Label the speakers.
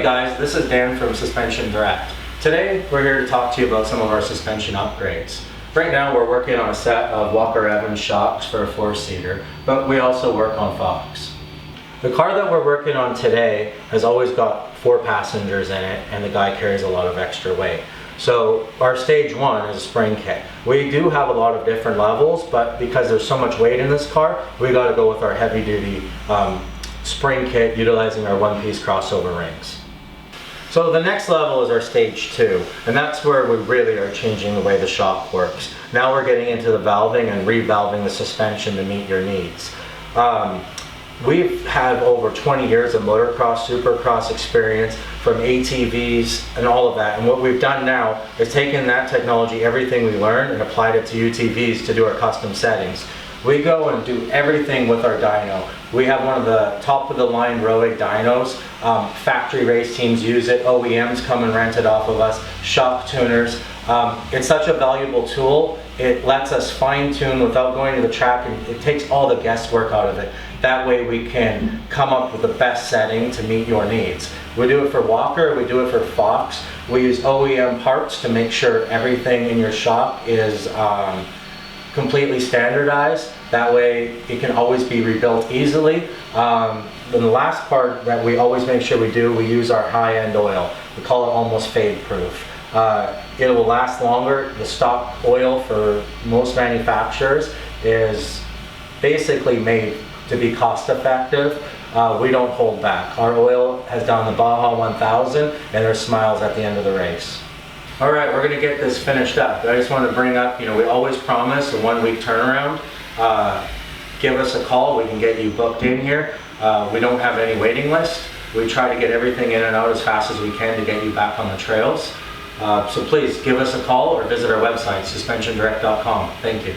Speaker 1: guys, this is Dan from Suspension Direct. Today we're here to talk to you about some of our suspension upgrades. Right now we're working on a set of Walker Evans shocks for a 4-seater, but we also work on Fox. The car that we're working on today has always got 4 passengers in it, and the guy carries a lot of extra weight. So our stage 1 is a spring kit. We do have a lot of different levels, but because there's so much weight in this car, we got to go with our heavy duty spring kit utilizing our one-piece crossover rings. So the next level is our stage 2, and that's where we really are changing the way the shock works. Now we're getting into the valving and revalving the suspension to meet your needs. We've had over 20 years of motocross, supercross experience from ATVs and all of that, and what we've done now is taken that technology, everything we learned, and applied it to UTVs to do our custom settings. We go and do everything with our dyno. We have one of the top of the line Revalve dynos. Factory race teams use it, OEMs come and rent it off of us, shock tuners. It's such a valuable tool. It lets us fine tune without going to the track, and it takes all the guesswork out of it. That way we can come up with the best setting to meet your needs. We do it for Walker, we do it for Fox. We use OEM parts to make sure everything in your shock is completely standardized. That way it can always be rebuilt easily. Then the last part that we always make sure we do, we use our high-end oil. We call it almost fade proof. It will last longer. The stock oil for most manufacturers is basically made to be cost effective. We don't hold back. Our oil has done the Baja 1000 and there's smiles at the end of the race. All right, we're gonna get this finished up. I just want to bring up, we always promise a 1-week turnaround. Give us a call, we can get you booked in here. We don't have any waiting list. We try to get everything in and out as fast as we can to get you back on the trails. So please give us a call or visit our website, suspensiondirect.com. Thank you.